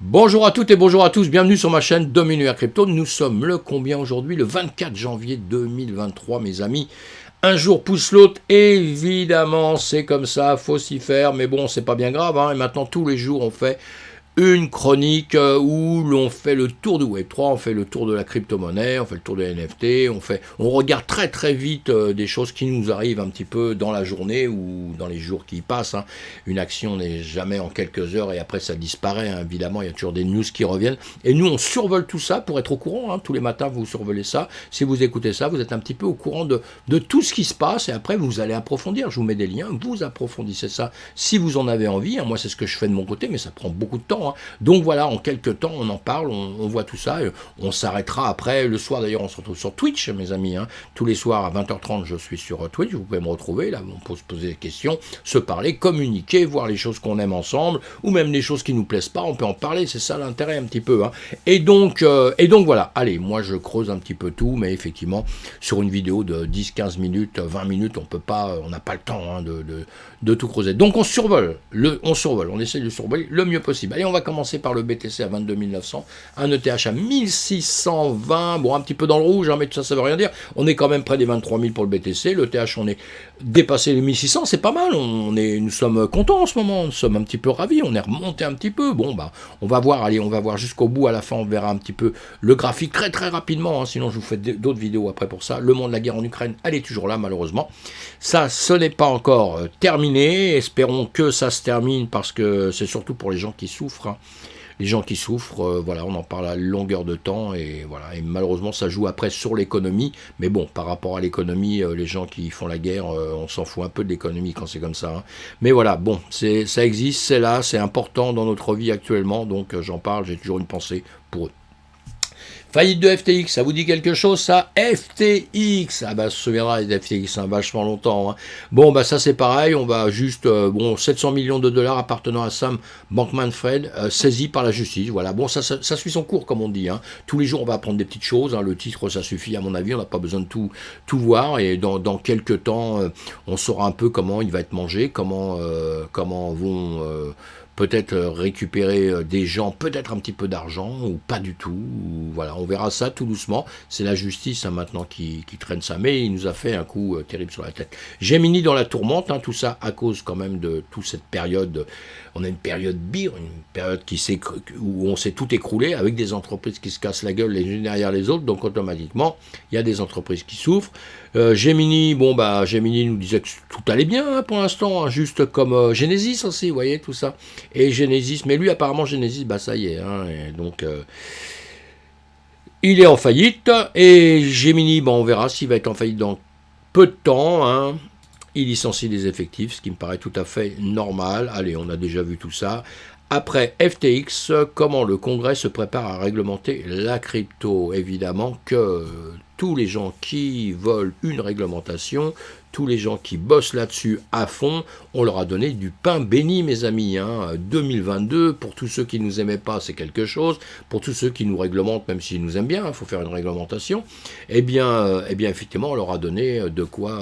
Bonjour à toutes et bonjour à tous, bienvenue sur ma chaîne Dominua Crypto. Nous sommes le combien aujourd'hui? Le 24 janvier 2023 mes amis. Un jour pousse l'autre, évidemment c'est comme ça, faut s'y faire, mais bon c'est pas bien grave, hein. Et maintenant tous les jours on fait une chronique où l'on fait le tour du Web3, on fait le tour de la crypto-monnaie, on fait le tour des NFT, on regarde très très vite des choses qui nous arrivent un petit peu dans la journée ou dans les jours qui passent, hein. Une action n'est jamais en quelques heures et après ça disparaît, hein. Évidemment il y a toujours des news qui reviennent et nous on survole tout ça pour être au courant, hein. Tous les matins vous survolez ça, si vous écoutez ça vous êtes un petit peu au courant de tout ce qui se passe et après vous allez approfondir, je vous mets des liens, vous approfondissez ça si vous en avez envie, hein. Moi c'est ce que je fais de mon côté mais ça prend beaucoup de temps, hein. Donc voilà, en quelques temps, on en parle, on voit tout ça, on s'arrêtera après, le soir d'ailleurs, on se retrouve sur Twitch, mes amis, hein. Tous les soirs à 20h30, je suis sur Twitch, vous pouvez me retrouver, là, on peut se poser des questions, se parler, communiquer, voir les choses qu'on aime ensemble, ou même les choses qui nous plaisent pas, on peut en parler, c'est ça l'intérêt un petit peu, hein. Et donc voilà, allez, moi je creuse un petit peu tout, mais effectivement, sur une vidéo de 10, 15 minutes, 20 minutes, on n'a pas le temps, hein, de tout creuser. Donc on survole, on essaie de survoler le mieux possible. Allez, on va commencer par le BTC à 22 900, un ETH à 1620, bon un petit peu dans le rouge, hein, mais tout ça veut rien dire. On est quand même près des 23 000 pour le BTC, l'ETH on est dépassé les 1600, c'est pas mal, nous sommes contents en ce moment, nous sommes un petit peu ravis, on est remonté un petit peu, bon bah on va voir, allez, on va voir jusqu'au bout, à la fin on verra un petit peu le graphique très très rapidement, hein, sinon je vous fais d'autres vidéos après pour ça. Le monde de la guerre en Ukraine, elle est toujours là malheureusement. Ça, ce n'est pas encore terminé, espérons que ça se termine parce que c'est surtout pour les gens qui souffrent, hein. Les gens qui souffrent, voilà, on en parle à longueur de temps et voilà, et malheureusement ça joue après sur l'économie, mais bon, par rapport à l'économie, les gens qui font la guerre, on s'en fout un peu de l'économie quand c'est comme ça, hein. Mais voilà, bon, ça existe, c'est là, c'est important dans notre vie actuellement, donc j'en parle, j'ai toujours une pensée pour eux. Faillite de FTX, ça vous dit quelque chose ça? FTX, ah bah se souviendra des FTX, hein, vachement longtemps, hein. Bon bah ça c'est pareil, on va juste, 700 millions de dollars appartenant à Sam Bankman-Fried, saisis par la justice, voilà, bon ça suit son cours comme on dit, hein. Tous les jours on va apprendre des petites choses, hein. Le titre ça suffit à mon avis, on n'a pas besoin de tout voir, et dans quelques temps, on saura un peu comment il va être mangé, comment vont... peut-être récupérer des gens, peut-être un petit peu d'argent, ou pas du tout, ou voilà, on verra ça tout doucement, c'est la justice hein, maintenant qui traîne ça, mais il nous a fait un coup terrible sur la tête. Gemini dans la tourmente, hein, tout ça à cause quand même de toute cette période, on a une période bire, une période où on s'est tout écroulé, avec des entreprises qui se cassent la gueule les unes derrière les autres, donc automatiquement, il y a des entreprises qui souffrent. Gemini, Gemini nous disait que tout allait bien hein, pour l'instant, hein, juste comme Genesis aussi, vous voyez, tout ça. Et Genesis, mais lui apparemment Genesis, bah ça y est, hein, et donc il est en faillite, et Gemini, on verra s'il va être en faillite dans peu de temps, hein. Il licencie des effectifs, ce qui me paraît tout à fait normal, allez, on a déjà vu tout ça. Après FTX, comment le Congrès se prépare à réglementer la crypto? Évidemment que tous les gens qui veulent une réglementation, tous les gens qui bossent là-dessus à fond, on leur a donné du pain béni, mes amis, hein. 2022, pour tous ceux qui ne nous aimaient pas, c'est quelque chose. Pour tous ceux qui nous réglementent, même s'ils nous aiment bien, il faut faire une réglementation. Eh bien, effectivement, on leur a donné de quoi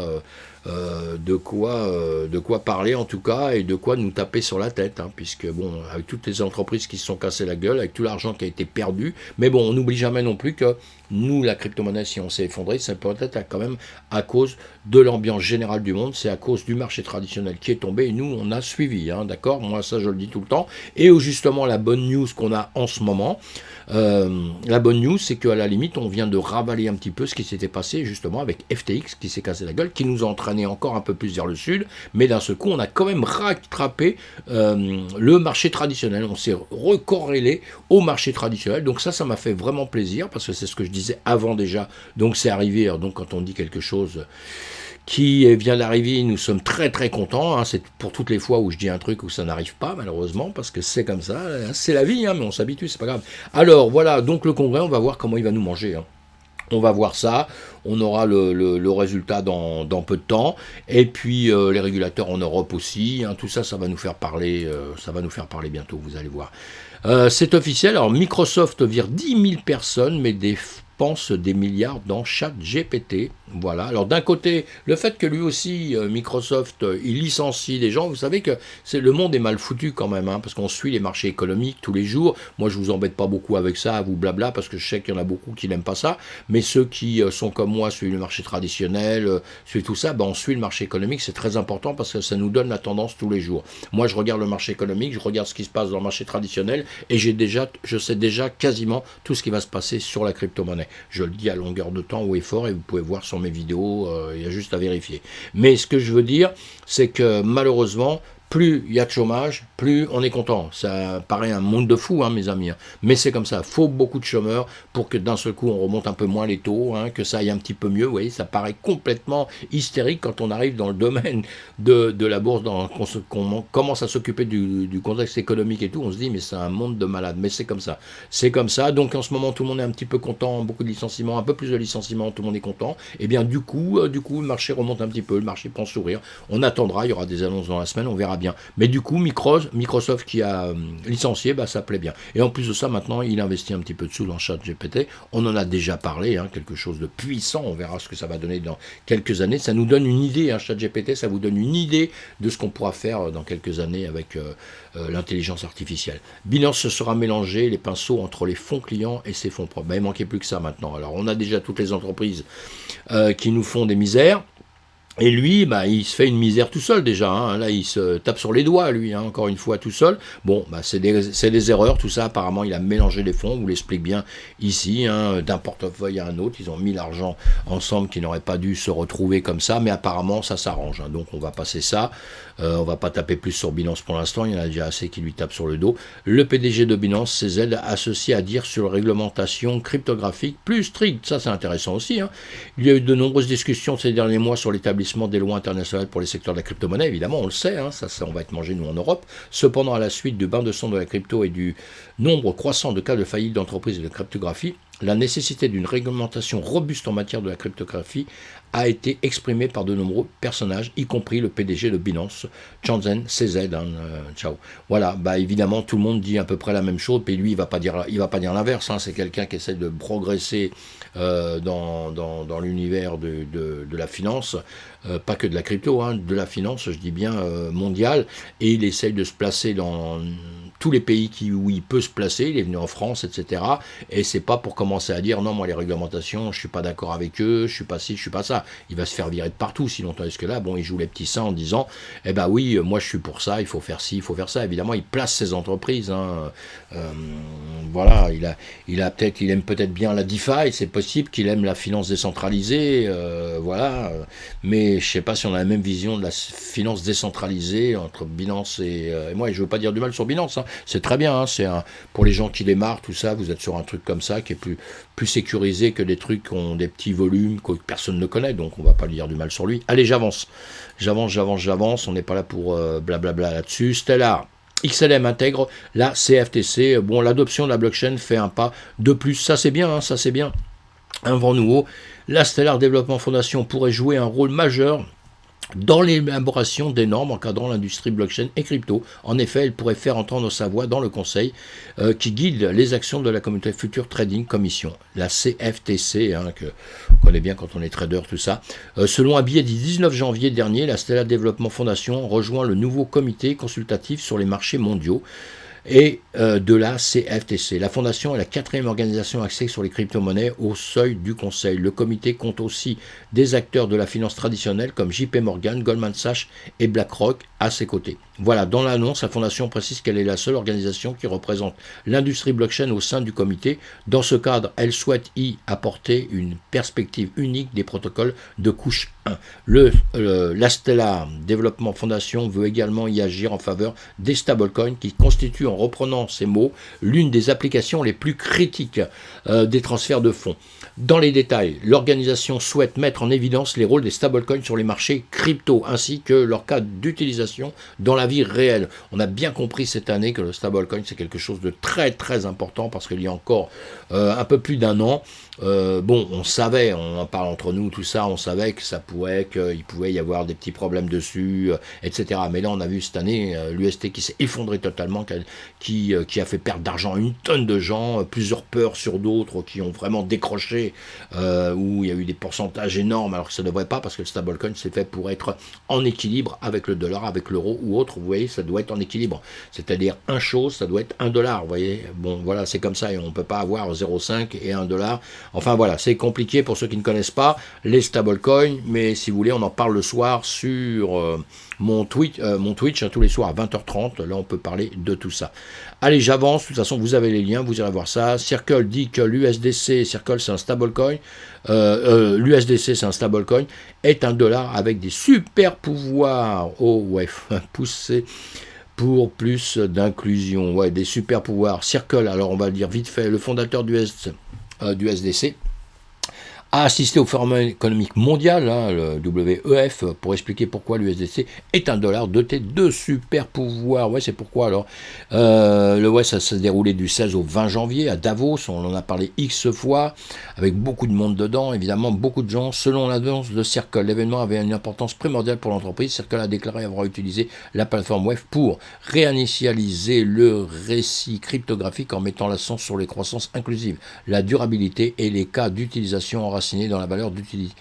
parler en tout cas, et de quoi nous taper sur la tête, hein, puisque bon, avec toutes les entreprises qui se sont cassées la gueule, avec tout l'argent qui a été perdu, mais bon, on n'oublie jamais non plus que nous, la crypto-monnaie, si on s'est effondré, c'est peut-être quand même à cause de l'ambiance générale du monde, c'est à cause du marché traditionnel qui est tombé, et nous, on a suivi, hein, d'accord? Moi, ça, je le dis tout le temps, et justement, la bonne news qu'on a en ce moment, la bonne news, c'est qu'à la limite, on vient de ravaler un petit peu ce qui s'était passé, justement, avec FTX, qui s'est cassé la gueule, qui nous a entraîné encore un peu plus vers le sud, mais d'un seul coup, on a quand même rattrapé le marché traditionnel, on s'est recorrélé au marché traditionnel, donc ça m'a fait vraiment plaisir, parce que c'est ce que je disais avant déjà, donc c'est arrivé, alors donc quand on dit quelque chose qui vient d'arriver, nous sommes très très contents, hein, c'est pour toutes les fois où je dis un truc où ça n'arrive pas malheureusement, parce que c'est comme ça, c'est la vie, hein, mais on s'habitue, c'est pas grave. Alors voilà, donc le Congrès, on va voir comment il va nous manger, hein. On va voir ça, on aura le résultat dans peu de temps, et puis les régulateurs en Europe aussi, hein, tout ça, ça va nous faire parler bientôt, vous allez voir. C'est officiel, alors Microsoft vire 10 000 personnes, mais des dépense des milliards dans ChatGPT. Voilà. Alors d'un côté, le fait que lui aussi, Microsoft, il licencie des gens, vous savez que le monde est mal foutu quand même, hein, parce qu'on suit les marchés économiques tous les jours. Moi, je vous embête pas beaucoup avec ça, à vous blabla, parce que je sais qu'il y en a beaucoup qui n'aiment pas ça, mais ceux qui sont comme moi, suivent le marché traditionnel, suivent tout ça, ben on suit le marché économique, c'est très important parce que ça nous donne la tendance tous les jours. Moi, je regarde le marché économique, je regarde ce qui se passe dans le marché traditionnel, et je sais déjà quasiment tout ce qui va se passer sur la crypto-monnaie. Je le dis à longueur de temps haut et fort, et vous pouvez voir sur mes vidéos, il y a juste à vérifier. Mais ce que je veux dire, c'est que malheureusement, plus il y a de chômage, plus on est content. Ça paraît un monde de fous, hein, mes amis. Hein. Mais c'est comme ça. Il faut beaucoup de chômeurs pour que d'un seul coup, on remonte un peu moins les taux, hein, que ça aille un petit peu mieux. Vous voyez, ça paraît complètement hystérique quand on arrive dans le domaine de la bourse, qu'on commence à s'occuper du contexte économique et tout. On se dit, mais c'est un monde de malades. Mais c'est comme ça. C'est comme ça. Donc en ce moment, tout le monde est un petit peu content. Beaucoup de licenciements, un peu plus de licenciements. Tout le monde est content. Et bien du coup, le marché remonte un petit peu. Le marché prend sourire. On attendra. Il y aura des annonces dans la semaine. On verra bien. Mais du coup, Microsoft qui a licencié, bah, ça plaît bien. Et en plus de ça, maintenant, il investit un petit peu de sous dans ChatGPT. On en a déjà parlé, hein, quelque chose de puissant. On verra ce que ça va donner dans quelques années. Ça nous donne une idée, hein, ChatGPT, ça vous donne une idée de ce qu'on pourra faire dans quelques années avec l'intelligence artificielle. Binance se sera mélangé les pinceaux entre les fonds clients et ses fonds propres. Bah, il ne manquait plus que ça maintenant. Alors, on a déjà toutes les entreprises qui nous font des misères. Et lui, bah, il se fait une misère tout seul déjà. Hein. Là, il se tape sur les doigts, lui, hein, encore une fois, tout seul. Bon, bah, c'est des erreurs, tout ça. Apparemment, il a mélangé les fonds. On vous l'explique bien ici. Hein, d'un portefeuille à un autre. Ils ont mis l'argent ensemble qui n'aurait pas dû se retrouver comme ça. Mais apparemment, ça s'arrange. Hein. Donc, on va passer ça. On va pas taper plus sur Binance pour l'instant. Il y en a déjà assez qui lui tapent sur le dos. Le PDG de Binance, CZ, a ceci à dire sur la réglementation cryptographique plus stricte. Ça, c'est intéressant aussi. Hein. Il y a eu de nombreuses discussions ces derniers mois sur l'établissement des lois internationales pour les secteurs de la crypto-monnaie, évidemment, on le sait, hein, ça, on va être mangé, nous, en Europe. Cependant, à la suite du bain de sang de la crypto et du nombre croissant de cas de faillite d'entreprises et de cryptographie, la nécessité d'une réglementation robuste en matière de la cryptographie a été exprimée par de nombreux personnages, y compris le PDG de Binance, Chanzen CZ. Ciao. Voilà, bah évidemment, tout le monde dit à peu près la même chose, puis lui, il va pas dire l'inverse. Hein, c'est quelqu'un qui essaie de progresser dans l'univers de la finance, pas que de la crypto, hein, de la finance, je dis bien mondiale, et il essaye de se placer dans tous les pays où il peut se placer. Il est venu en France, etc. Et c'est pas pour commencer à dire non, moi les réglementations, je suis pas d'accord avec eux, je suis pas ci, je suis pas ça. Il va se faire virer de partout, sinon tandis que là, bon, il joue les petits saints en disant, eh ben oui, moi je suis pour ça, il faut faire ci, il faut faire ça. Évidemment, il place ses entreprises. Hein. Voilà, il aime peut-être bien la DeFi, c'est possible qu'il aime la finance décentralisée, voilà. Mais je sais pas si on a la même vision de la finance décentralisée entre Binance et moi. Et je veux pas dire du mal sur Binance. Hein. C'est très bien, hein, pour les gens qui démarrent, tout ça, vous êtes sur un truc comme ça qui est plus sécurisé que des trucs qui ont des petits volumes que personne ne connaît, donc on va pas lui dire du mal sur lui. Allez, j'avance, on n'est pas là pour blablabla là-dessus. Stellar, XLM intègre la CFTC. Bon, l'adoption de la blockchain fait un pas de plus, ça c'est bien, hein, ça c'est bien. Un vent nouveau. La Stellar Development Foundation pourrait jouer un rôle majeur dans l'élaboration des normes encadrant l'industrie blockchain et crypto. En effet, elle pourrait faire entendre sa voix dans le conseil qui guide les actions de la communauté Future Trading Commission, la CFTC, hein, que on connaît bien quand on est trader, tout ça. Selon un billet du 19 janvier dernier, la Stellar Development Foundation rejoint le nouveau comité consultatif sur les marchés mondiaux et de la CFTC. La fondation est la 4e organisation axée sur les crypto-monnaies au seuil du conseil. Le comité compte aussi des acteurs de la finance traditionnelle comme JP Morgan, Goldman Sachs et BlackRock à ses côtés. Voilà, dans l'annonce, la fondation précise qu'elle est la seule organisation qui représente l'industrie blockchain au sein du comité. Dans ce cadre, elle souhaite y apporter une perspective unique des protocoles de couche 1. La Stellar Development Foundation veut également y agir en faveur des stablecoins qui constituent, en reprenant ces mots, l'une des applications les plus critiques des transferts de fonds. Dans les détails, l'organisation souhaite mettre en évidence les rôles des stablecoins sur les marchés crypto, ainsi que leur cas d'utilisation dans la vie réelle. On a bien compris cette année que le stablecoin, c'est quelque chose de très très important, parce qu'il y a encore un peu plus d'un an, bon, on savait, on en parle entre nous, tout ça, on savait que qu'il pouvait y avoir des petits problèmes dessus, etc. Mais là, on a vu cette année l'UST qui s'est effondré totalement, qui a fait perdre d'argent à une tonne de gens, plusieurs peurs sur d'autres qui ont vraiment décroché, où il y a eu des pourcentages énormes, alors que ça ne devrait pas, parce que le stablecoin, c'est fait pour être en équilibre avec le dollar, avec l'euro ou autre. Vous voyez, ça doit être en équilibre. C'est-à-dire, un chose, ça doit être $1. Vous voyez, bon, voilà, c'est comme ça, et on ne peut pas avoir 0,5 et $1. Enfin, voilà, c'est compliqué pour ceux qui ne connaissent pas les stablecoins, mais si vous voulez, on en parle le soir sur mon Twitch, tous les soirs à 20h30. Là, on peut parler de tout ça. Allez, j'avance. De toute façon, vous avez les liens, vous irez voir ça. Circle dit que l'USDC, Circle, c'est un stablecoin. L'USDC, c'est un stablecoin, est un dollar avec des super pouvoirs. Oh, ouais, poussé pour plus d'inclusion. Ouais, des super pouvoirs. Circle, alors on va le dire vite fait, le fondateur du SDC, a assisté au Forum économique mondial, le WEF, pour expliquer pourquoi l'USDC est un dollar doté de super pouvoirs. Ouais, c'est pourquoi alors. Ça s'est déroulé du 16 au 20 janvier à Davos, on en a parlé X fois, avec beaucoup de monde dedans, évidemment, beaucoup de gens. Selon l'annonce de Circle, l'événement avait une importance primordiale pour l'entreprise. Circle a déclaré avoir utilisé la plateforme WEF pour réinitialiser le récit cryptographique en mettant l'accent sur les croissances inclusives, la durabilité et les cas d'utilisation enracinés dans la valeur d'utilité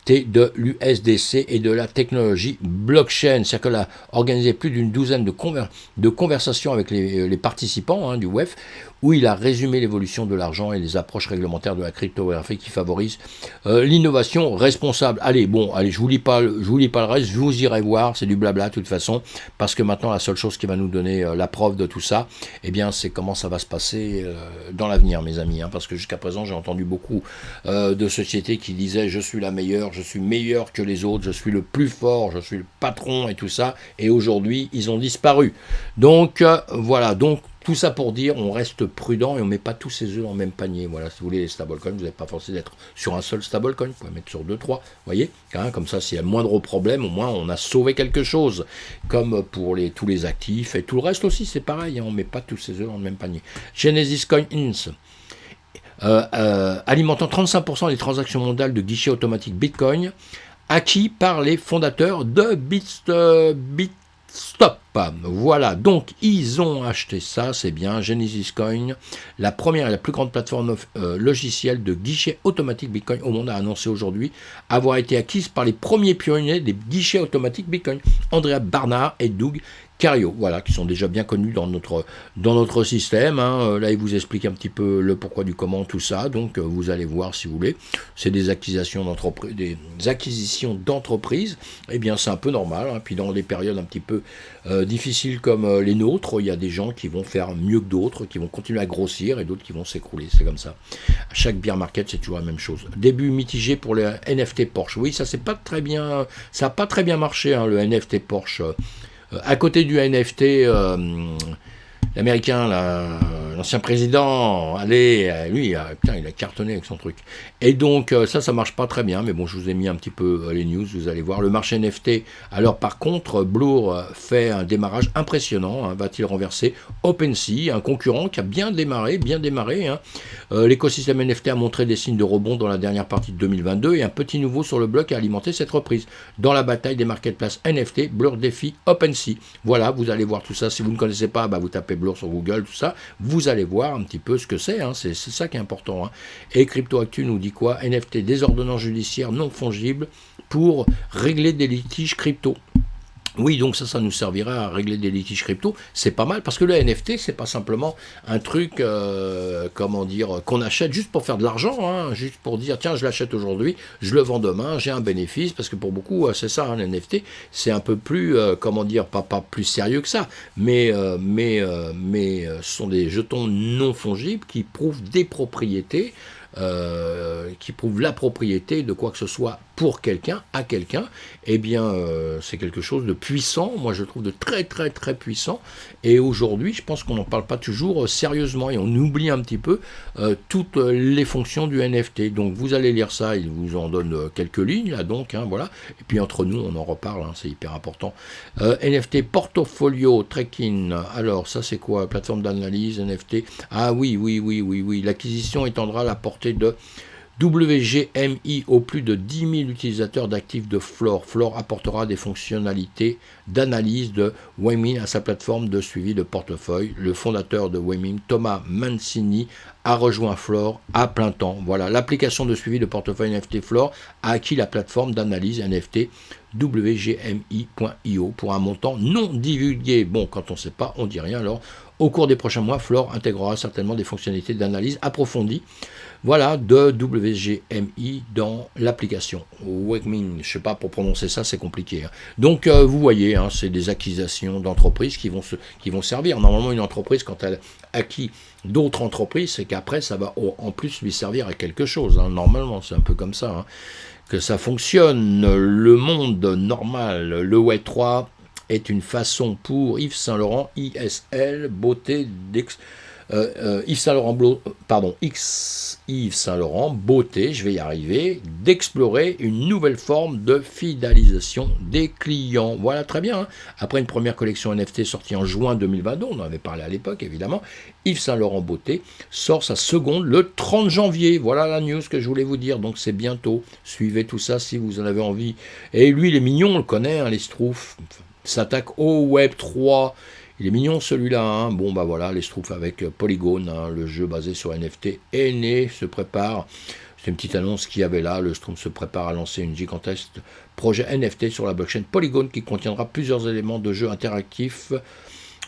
de l'USDC et de la technologie blockchain. Circle a organisé plus d'une douzaine de conversations avec les participants du WEF, où il a résumé l'évolution de l'argent et les approches réglementaires de la cryptographie qui favorisent l'innovation responsable. Allez, je vous lis pas le reste, vous irez voir, c'est du blabla de toute façon, parce que maintenant la seule chose qui va nous donner la preuve de tout ça, eh bien c'est comment ça va se passer dans l'avenir, mes amis, parce que jusqu'à présent j'ai entendu beaucoup de sociétés qui disaient je suis la meilleure, je suis meilleur que les autres, je suis le plus fort, je suis le patron et tout ça, et aujourd'hui ils ont disparu. Donc voilà, donc tout ça pour dire, on reste prudent et on ne met pas tous ses œufs dans le même panier. Voilà, si vous voulez les stablecoins, vous n'êtes pas forcé d'être sur un seul stablecoin, vous pouvez mettre sur 2, 3, voyez, comme ça, s'il y a le moindre problème, au moins on a sauvé quelque chose. Comme pour tous les actifs et tout le reste aussi, c'est pareil, on ne met pas tous ses œufs dans le même panier. Genesis Coins, alimentant 35% des transactions mondiales de guichets automatiques Bitcoin, acquis par les fondateurs de Bitstop. Voilà, donc ils ont acheté ça, c'est bien, Genesis Coin, la première et la plus grande plateforme logicielle de guichet automatique Bitcoin au monde, a annoncé aujourd'hui avoir été acquise par les premiers pionniers des guichets automatiques Bitcoin, Andrea Barnard et Doug Cario, voilà, qui sont déjà bien connus dans notre système. Là, il vous explique un petit peu le pourquoi du comment, tout ça. Donc, vous allez voir si vous voulez. C'est des acquisitions d'entreprises. Eh bien, c'est un peu normal. Puis, dans des périodes un petit peu difficiles comme les nôtres, il y a des gens qui vont faire mieux que d'autres, qui vont continuer à grossir et d'autres qui vont s'écrouler. C'est comme ça. À chaque bear market, c'est toujours la même chose. Début mitigé pour les NFT Porsche. Oui, ça n'a pas très bien marché, le NFT Porsche. À côté du NFT, l'américain, l'ancien président, lui, il a cartonné avec son truc. Et donc, ça marche pas très bien, mais bon, je vous ai mis un petit peu les news, vous allez voir. Le marché NFT, alors par contre, Blur fait un démarrage impressionnant, va-t-il renverser OpenSea, un concurrent qui a bien démarré. L'écosystème NFT a montré des signes de rebond dans la dernière partie de 2022, et un petit nouveau sur le bloc a alimenté cette reprise. Dans la bataille des marketplaces NFT, Blur défie OpenSea. Voilà, vous allez voir tout ça. Si vous ne connaissez pas, vous tapez Blur sur Google, tout ça, vous allez voir un petit peu ce que c'est, c'est ça qui est important. Et CryptoActu nous dit quoi? NFT, des ordonnances judiciaires non fongibles pour régler des litiges crypto. Oui, donc ça nous servira à régler des litiges crypto. C'est pas mal, parce que le NFT, c'est pas simplement un truc, qu'on achète juste pour faire de l'argent, juste pour dire, tiens, je l'achète aujourd'hui, je le vends demain, j'ai un bénéfice, parce que pour beaucoup, c'est ça, le NFT, c'est un peu plus, pas plus sérieux que ça, mais ce sont des jetons non fongibles qui prouvent des propriétés, qui prouve la propriété de quoi que ce soit pour quelqu'un, à quelqu'un, eh bien c'est quelque chose de puissant, moi je trouve de très très très puissant, et aujourd'hui je pense qu'on n'en parle pas toujours sérieusement, et on oublie un petit peu toutes les fonctions du NFT. Donc vous allez lire ça, il vous en donne quelques lignes là, donc voilà, et puis entre nous on en reparle, c'est hyper important. NFT Portfolio Tracking, alors ça c'est quoi? Plateforme d'analyse NFT, ah oui, l'acquisition étendra la portée WGMI aux plus de 10 000 utilisateurs d'actifs de Flore. Flore apportera des fonctionnalités d'analyse de Waymin à sa plateforme de suivi de portefeuille. Le fondateur de Waymin, Thomas Mancini, a rejoint Flore à plein temps. Voilà, l'application de suivi de portefeuille NFT Flore a acquis la plateforme d'analyse NFT WGMI.io pour un montant non divulgué. Bon, quand on ne sait pas, on ne dit rien. Alors, au cours des prochains mois, Flore intégrera certainement des fonctionnalités d'analyse approfondies, voilà, de WGMI dans l'application. Waymin, je ne sais pas, pour prononcer ça, c'est compliqué. Hein. Donc, vous voyez, hein, c'est des acquisitions d'entreprises qui vont servir. Normalement, une entreprise, quand elle acquis d'autres entreprises, c'est qu'après, ça va en plus lui servir à quelque chose. Hein. Normalement, c'est un peu comme ça. Hein. Que ça fonctionne, le monde normal, le Web 3 est une façon pour Yves Saint-Laurent, ISL, beauté Yves Saint-Laurent, beauté, je vais y arriver, d'explorer une nouvelle forme de fidélisation des clients. Voilà, très bien. Hein. Après une première collection NFT sortie en juin 2022, on en avait parlé à l'époque évidemment, Yves Saint-Laurent Beauté sort sa seconde le 30 janvier. Voilà la news que je voulais vous dire, donc c'est bientôt. Suivez tout ça si vous en avez envie. Et lui, il est mignon, on le connaît, hein, les Schtroumpfs, s'attaque au Web 3. Il est mignon celui-là, hein. Bon bah voilà, les Schtroumpfs avec Polygon, hein, le jeu basé sur NFT est né, se prépare. C'est une petite annonce qu'il y avait là, le Schtroumpf se prépare à lancer une gigantesque projet NFT sur la blockchain Polygon qui contiendra plusieurs éléments de jeu interactifs,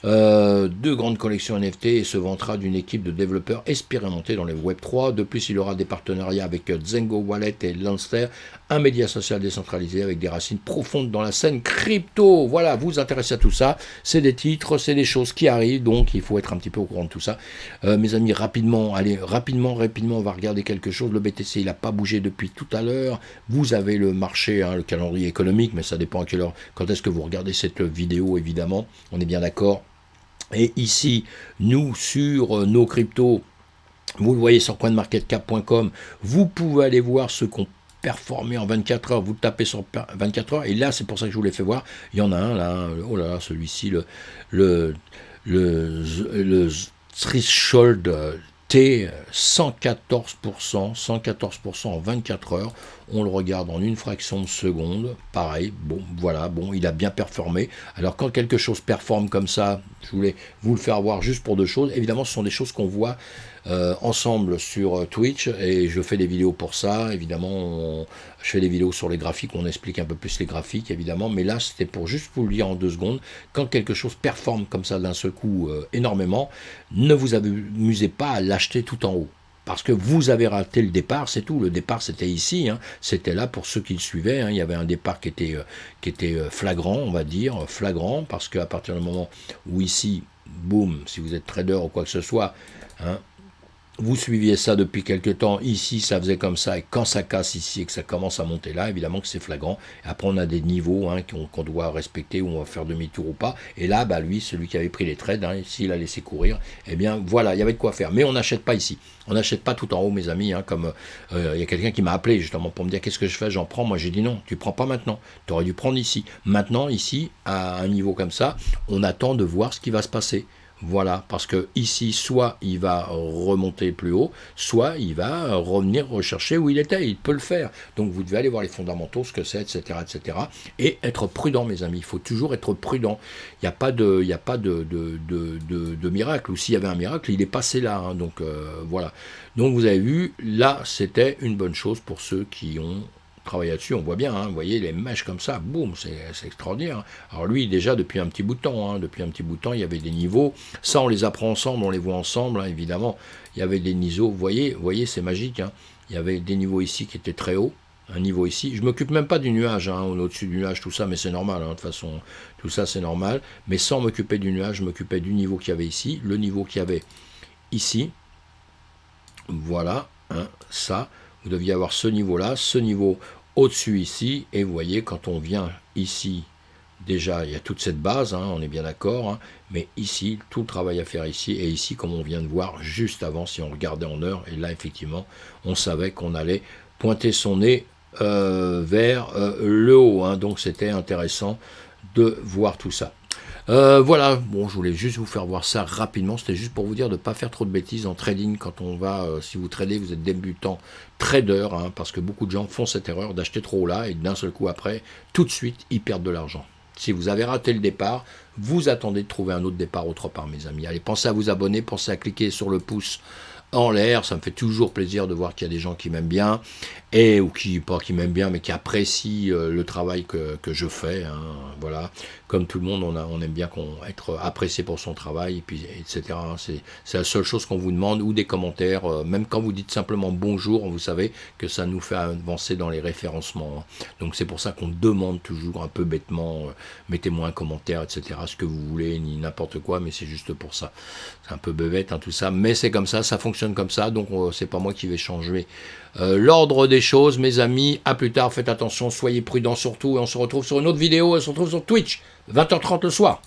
deux grandes collections NFT et se vantera d'une équipe de développeurs expérimentés dans les Web3. De plus, il aura des partenariats avec Zengo Wallet et Lancer, un média social décentralisé avec des racines profondes dans la scène crypto. Voilà, vous vous intéressez à tout ça, c'est des titres, c'est des choses qui arrivent, donc il faut être un petit peu au courant de tout ça. Mes amis, rapidement, on va regarder quelque chose. Le BTC, il n'a pas bougé depuis tout à l'heure. Vous avez le marché, hein, le calendrier économique, mais ça dépend à quelle heure, quand est-ce que vous regardez cette vidéo, évidemment, on est bien d'accord. Et ici, nous, sur nos cryptos, vous le voyez sur coinmarketcap.com, vous pouvez aller voir ce qu'on performé en 24 heures, vous tapez sur 24 heures, et là, c'est pour ça que je vous l'ai fait voir, il y en a un là, oh là là, celui-ci, le threshold T, 114% en 24 heures, on le regarde en une fraction de seconde, pareil, bon, voilà, bon, il a bien performé. Alors quand quelque chose performe comme ça, je voulais vous le faire voir juste pour deux choses, évidemment ce sont des choses qu'on voit ensemble sur Twitch, et je fais des vidéos pour ça, évidemment, je fais des vidéos sur les graphiques, on explique un peu plus les graphiques, évidemment, mais là c'était pour juste vous le dire en 2 secondes, quand quelque chose performe comme ça d'un seul coup énormément, ne vous amusez pas à l'acheter tout en haut. Parce que vous avez raté le départ, c'est tout. Le départ, c'était ici, hein. C'était là pour ceux qui le suivaient. Hein. Il y avait un départ qui était flagrant, on va dire, flagrant, parce qu'à partir du moment où ici, boum, si vous êtes trader ou quoi que ce soit, hein, vous suiviez ça depuis quelques temps, ici ça faisait comme ça, et quand ça casse ici et que ça commence à monter là, évidemment que c'est flagrant. Et après on a des niveaux, hein, qu'on doit respecter, où on va faire demi-tour ou pas, et là bah, lui, celui qui avait pris les trades, hein, s'il a laissé courir, eh bien voilà, il y avait de quoi faire, mais on n'achète pas ici, on n'achète pas tout en haut mes amis, hein, comme il y a quelqu'un qui m'a appelé justement pour me dire qu'est-ce que je fais, j'en prends, moi j'ai dit non, tu prends pas maintenant, tu aurais dû prendre ici. Maintenant ici, à un niveau comme ça, on attend de voir ce qui va se passer. Voilà, parce que ici, soit il va remonter plus haut, soit il va revenir rechercher où il était. Il peut le faire. Donc vous devez aller voir les fondamentaux, ce que c'est, etc., etc. Et être prudent, mes amis. Il faut toujours être prudent. Il n'y a pas de miracle. Ou s'il y avait un miracle, il est passé là. Hein. Donc voilà. Donc vous avez vu, là, c'était une bonne chose pour ceux qui ont travailler là-dessus, on voit bien, hein, vous voyez les mèches comme ça, boum, c'est extraordinaire. Hein. Alors lui, déjà, depuis un petit bout de temps, il y avait des niveaux, ça on les apprend ensemble, on les voit ensemble, hein, évidemment, il y avait des niveaux, vous voyez c'est magique, hein. Il y avait des niveaux ici qui étaient très hauts, un niveau ici, je m'occupe même pas du nuage, hein, on est au-dessus du nuage, tout ça, mais c'est normal, hein, de toute façon, tout ça c'est normal, mais sans m'occuper du nuage, je m'occupais du niveau qu'il y avait ici, le niveau qu'il y avait ici, voilà, hein, ça, vous deviez avoir ce niveau-là, ce niveau au-dessus ici, et vous voyez, quand on vient ici, déjà, il y a toute cette base, hein, on est bien d'accord, hein, mais ici, tout le travail à faire ici, et ici, comme on vient de voir juste avant, si on regardait en heure, et là, effectivement, on savait qu'on allait pointer son nez vers le haut, hein, donc c'était intéressant de voir tout ça. Voilà, bon, je voulais juste vous faire voir ça rapidement. C'était juste pour vous dire de ne pas faire trop de bêtises en trading quand on va, si vous tradez, vous êtes débutant trader, hein, parce que beaucoup de gens font cette erreur d'acheter trop là et d'un seul coup après, tout de suite, ils perdent de l'argent. Si vous avez raté le départ, vous attendez de trouver un autre départ autre part, mes amis. Allez, pensez à vous abonner, pensez à cliquer sur le pouce en l'air, ça me fait toujours plaisir de voir qu'il y a des gens qui m'aiment bien, et ou qui, pas qui m'aiment bien, mais qui apprécient le travail que je fais, hein, voilà. Comme tout le monde, on aime bien être apprécié pour son travail, et puis, etc. Hein. C'est la seule chose qu'on vous demande, ou des commentaires, même quand vous dites simplement bonjour, vous savez que ça nous fait avancer dans les référencements. Hein. Donc c'est pour ça qu'on demande toujours un peu bêtement, mettez-moi un commentaire, etc. Ce que vous voulez, ni n'importe quoi, mais c'est juste pour ça. C'est un peu bébête, hein, tout ça, mais c'est comme ça fonctionne comme ça, donc c'est pas moi qui vais changer l'ordre des choses, mes amis. À plus tard, faites attention, soyez prudents surtout, et on se retrouve sur une autre vidéo, on se retrouve sur Twitch, 20h30 le soir.